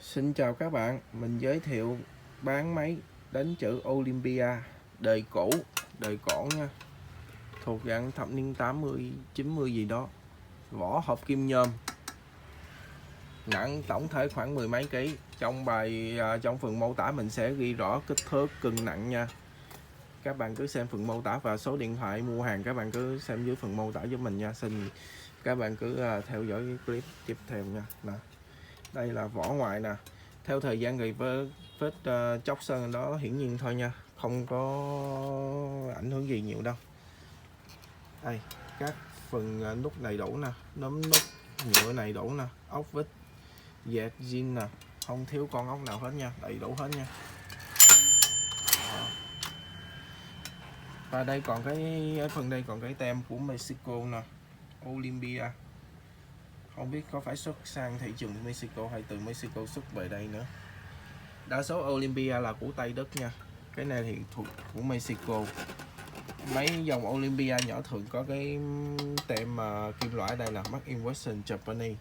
Xin chào các bạn, mình giới thiệu bán máy đánh chữ Olympia đời cũ, đời cổ nha, thuộc dạng thập niên 80, 90 gì đó, vỏ hộp kim nhôm, nặng tổng thể khoảng mười mấy ký. Trong phần mô tả mình sẽ ghi rõ kích thước, cân nặng nha. Các bạn cứ xem phần mô tả và số điện thoại mua hàng các bạn cứ xem dưới phần mô tả giúp mình nha. Xin các bạn cứ theo dõi cái clip tiếp theo nha. Nè, đây là vỏ ngoài nè. Theo thời gian thì vết chóc sơn đó hiển nhiên thôi nha, không có ảnh hưởng gì nhiều đâu. Đây, các phần nút đầy đủ nè, nấm nút nhựa này đủ nè, ốc vít dẹt zin nè, không thiếu con ốc nào hết nha, đầy đủ hết nha. Đó. Và đây còn ở phần đây còn cái tem của Mexico nè, Olympia. Không biết có phải xuất sang thị trường Mexico hay từ Mexico xuất về đây nữa. Đa số Olympia là của Tây Đức nha. Cái này thì thuộc của Mexico. Mấy dòng Olympia nhỏ thường có cái tem kim loại ở đây là Made in Western Japanese.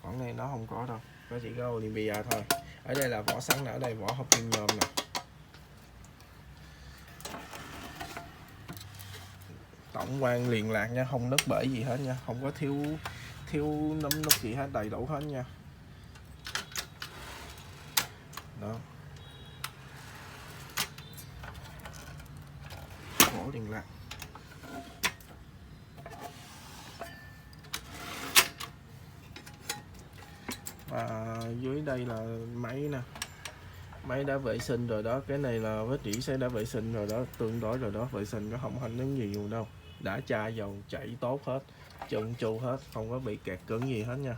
Còn này nó không có đâu, nó chỉ có Olympia thôi. Ở đây là vỏ sẵn nè, ở đây vỏ hộp kim nhôm nè. Tổng quan liền lạc nha, không nứt bể gì hết nha, không có thiếu nấm nút gì hết, đầy đủ hết nha. Đó. Vỏ liền lạc. Và dưới đây là máy nè, máy đã vệ sinh rồi đó. Cái này là vết rỉ sẽ đã vệ sinh rồi đó, tương đối rồi đó, vệ sinh nó không ảnh hưởng gì nhiều đâu, đã tra dầu chảy tốt hết, trơn tru hết, không có bị kẹt cứng gì hết nha,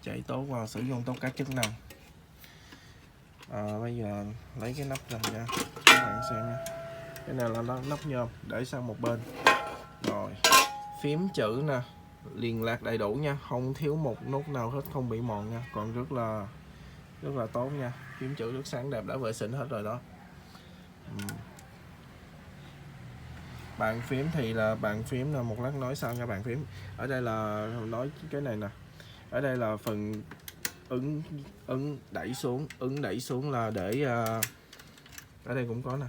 chảy tốt và sử dụng tốt các chức năng. Bây giờ lấy cái nắp ra nha các bạn xem nha. Cái này là nắp nhôm, để sang một bên. Rồi phím chữ nè, liền lạc đầy đủ nha, không thiếu một nút nào hết, không bị mòn nha, còn rất là tốt nha. Phím chữ rất sáng đẹp, đã vệ sinh hết rồi đó. Bàn phím thì là bàn phím là một lát nói sau nha. Bàn phím ở đây là nói cái này nè, ở đây là phần ấn đẩy xuống là để ở đây cũng có nè.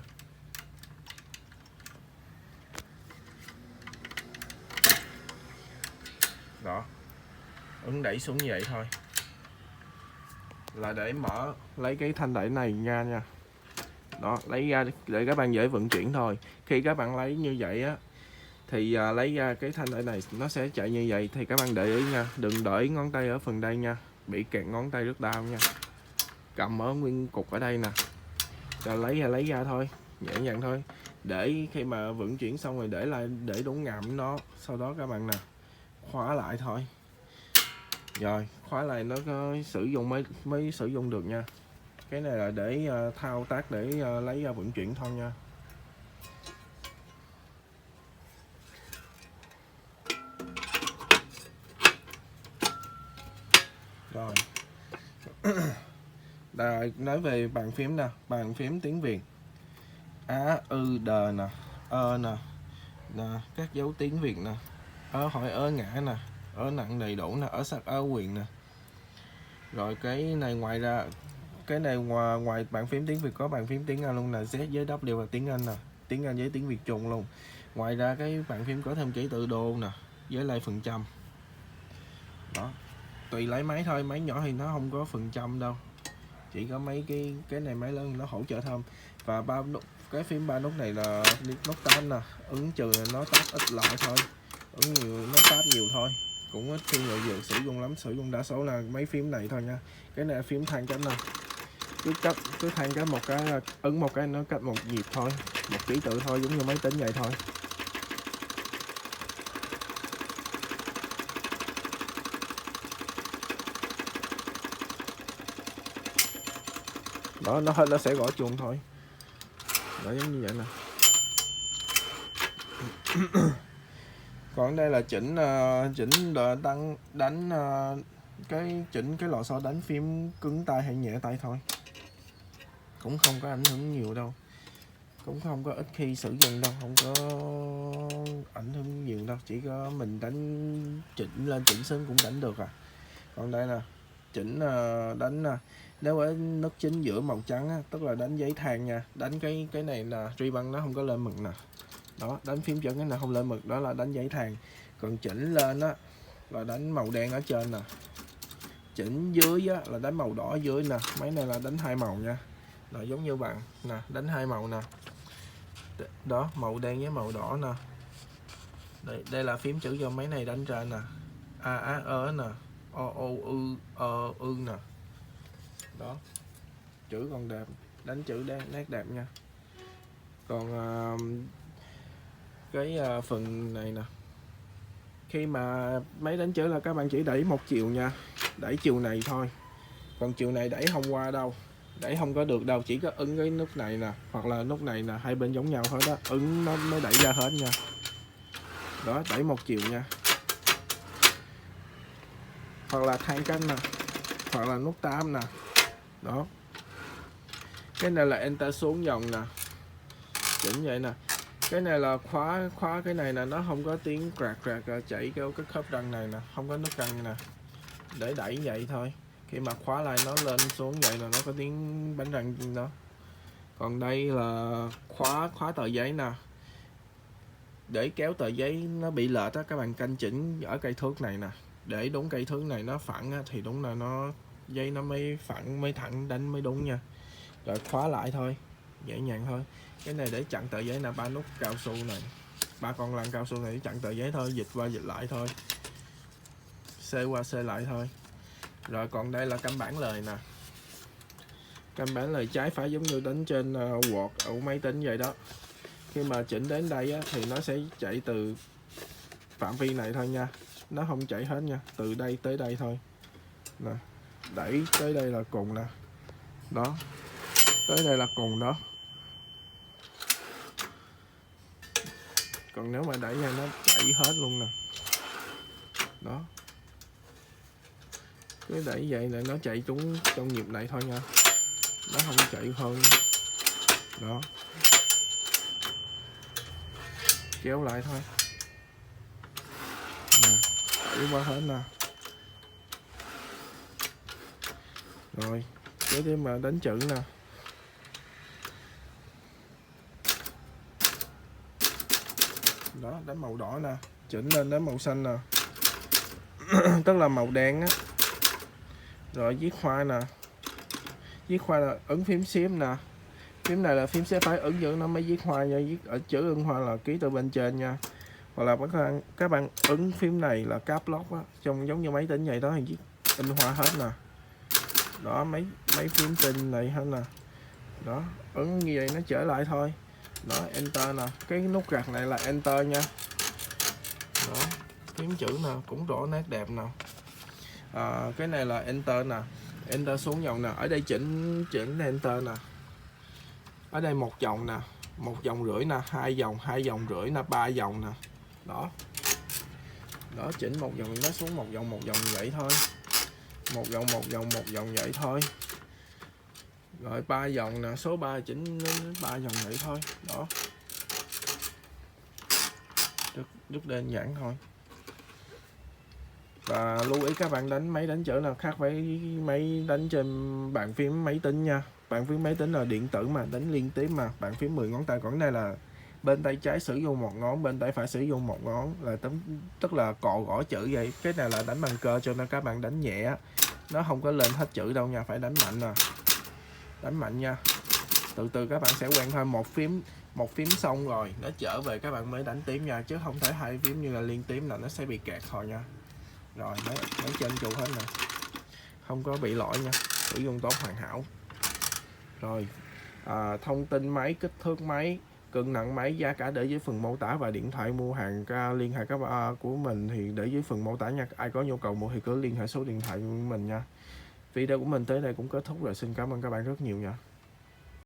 Đó, ấn đẩy xuống như vậy thôi là để mở lấy cái thanh đẩy này nha. Đó, lấy ra để các bạn dễ vận chuyển thôi. Khi các bạn lấy như vậy á thì lấy ra cái thanh đẩy này nó sẽ chạy như vậy, thì các bạn để ý nha, đừng để ngón tay ở phần đây nha, bị kẹt ngón tay rất đau nha. Cầm ở nguyên cục ở đây nè, rồi lấy ra thôi, nhẹ nhàng thôi. Để khi mà vận chuyển xong rồi để đúng ngàm nó, sau đó các bạn nè khóa lại thôi. Rồi khóa lại nó có sử dụng mới sử dụng được nha. Cái này là để thao tác để lấy ra vận chuyển thôi nha. Rồi nói về bàn phím nè, bàn phím tiếng Việt A, ư, đờ nè, nè, các dấu tiếng Việt nè, hỏi ngã nè, nặng đầy đủ nè, sắc quyền nè. Rồi cái này ngoài ra, cái này ngoài bàn phím tiếng Việt có bàn phím tiếng Anh luôn nè, Z với W là tiếng Anh nè, tiếng Anh với tiếng Việt trùng luôn. Ngoài ra cái bàn phím có thêm ký tự đô nè, với lại phần trăm. Đó, tùy lấy máy thôi, máy nhỏ thì nó không có phần trăm đâu, chỉ có mấy cái này máy lớn nó hỗ trợ thêm. Và cái phím 3 nút này là nút tab nè, ứng trừ là nó tab ít lại thôi, ứng nhiều nó tab nhiều thôi, cũng ít khi người dùng sử dụng lắm, sử dụng đa số là mấy phím này thôi nha. Cái này là phím than cách nè, cứ than cái một cái là ấn một cái nó cách một nhịp thôi, một ký tự thôi, giống như máy tính vậy thôi. Đó, nó sẽ gõ chuông thôi, đó, giống như vậy nè. Còn đây là chỉnh đánh chỉnh cái lò xo đánh phím cứng tay hay nhẹ tay thôi, cũng không có ảnh hưởng nhiều đâu, cũng không có ít khi sử dụng đâu, không có ảnh hưởng nhiều đâu, chỉ có mình đánh chỉnh lên chỉnh xuống cũng đánh được à. Còn đây nè, chỉnh đánh nếu ở nút chính giữa màu trắng á, tức là đánh giấy than nha. Đánh cái này là ribbon nó không có lên mực nè. Đó, đánh phím chữ cái nào không lên mực đó là đánh giấy than. Còn chỉnh lên á là đánh màu đen ở trên nè. Chỉnh dưới á là đánh màu đỏ ở dưới nè. Máy này là đánh hai màu nha. Là giống như bạn nè, đánh hai màu nè. Đó, màu đen với màu đỏ nè. Đây là phím chữ cho máy này đánh ra nè. A á ơ nè, o ư ư nè. Đó. Chữ còn đẹp, đánh chữ nét đẹp nha. Còn phần này nè, khi mà máy đánh chữ là các bạn chỉ đẩy một chiều nha, đẩy chiều này thôi, còn chiều này đẩy không qua đâu, đẩy không có được đâu, chỉ có ấn cái nút này nè hoặc là nút này nè, hai bên giống nhau hết đó, ấn nó mới đẩy ra hết nha. Đó, đẩy một chiều nha, hoặc là than canh nè, hoặc là nút 8 nè. Đó, cái này là enter xuống dòng nè, chỉnh vậy nè. Cái này là khóa cái này nè, nó không có tiếng crack chảy cái khớp răng này nè, không có nút răng nè, để đẩy vậy thôi. Khi mà khóa lại nó lên xuống vậy là nó có tiếng bánh răng đó. Còn đây là khóa tờ giấy nè, để kéo tờ giấy nó bị lệch á, các bạn canh chỉnh ở cây thước này nè, để đúng cây thước này nó phẳng á, thì đúng là nó dây nó mới phẳng mới thẳng, đánh mới đúng nha. Rồi khóa lại thôi, dễ dàng thôi. Cái này để chặn tờ giấy là 3 nút cao su này, 3 con lăn cao su này để chặn tờ giấy thôi, dịch qua dịch lại thôi, xê qua xê lại thôi. Rồi còn đây là cắm bản lời nè, cắm bản lời trái phải giống như đánh trên Word ở máy tính vậy đó. Khi mà chỉnh đến đây á, thì nó sẽ chạy từ phạm vi này thôi nha, nó không chạy hết nha, từ đây tới đây thôi nè, đẩy tới đây là cùng nè, đó, tới đây là cùng đó. Còn nếu mà đẩy ra nó chạy hết luôn nè, đó, cứ đẩy vậy là nó chạy trúng trong nhịp này thôi nha, nó không chạy hơn. Đó, kéo lại thôi nè, đẩy qua hết nè. Rồi kế tiếp mà đánh chữ nè, đó, đánh màu đỏ nè, chỉnh lên đến màu xanh nè tức là màu đen á. Rồi viết khoa nè, viết khoa là ấn phím shift nè, phím này là phím sẽ phải ấn giữ nó mới viết hoa nha, viết ở chữ ấn hoa là ký từ bên trên nha. Hoặc là các bạn ấn phím này là caps lock á, trong giống như máy tính vậy đó, thì viết in hoa hết nè. Đó, mấy phím tin này hết nè. Đó, ấn như vậy nó trở lại thôi. Đó, enter nè, cái nút gạt này là enter nha. Đó, phím chữ nè, cũng rõ nét đẹp nè. Cái này là enter nè, enter xuống dòng nè, ở đây chỉnh enter nè. Ở đây một dòng nè, 1,5 dòng nè, 2 dòng rưỡi nè, 3 dòng nè. Đó. Đó, chỉnh một dòng nó xuống một dòng vậy thôi. Một dòng vậy thôi. Rồi 3 dòng nè, số 3 chỉnh 3 dòng vậy thôi. Đó. Rất đơn giản thôi. Và lưu ý các bạn đánh máy đánh chữ nào khác với máy đánh trên bàn phím máy tính nha. Bàn phím máy tính là điện tử mà, đánh liên tiếp mà, bàn phím 10 ngón tay, còn này là bên tay trái sử dụng một ngón, bên tay phải sử dụng một ngón, là tức là cọ gõ chữ vậy. Cái này là đánh bằng cơ cho nên các bạn đánh nhẹ, nó không có lên hết chữ đâu nha, phải đánh mạnh nè. Đánh mạnh nha. Từ từ các bạn sẽ quen thôi, một phím xong rồi nó trở về các bạn mới đánh tiếp nha, chứ không thể hai phím như là liên tiếp là nó sẽ bị kẹt thôi nha. Rồi mấy trên trụ hết nè, không có bị lỗi nha, sử dụng tốt hoàn hảo. Rồi thông tin máy, kích thước máy, cân nặng máy, giá cả để dưới phần mô tả, và điện thoại mua hàng liên hệ các bạn của mình thì để dưới phần mô tả nha. Ai có nhu cầu mua thì cứ liên hệ số điện thoại của mình nha. Video của mình tới đây cũng kết thúc rồi, xin cảm ơn các bạn rất nhiều nha.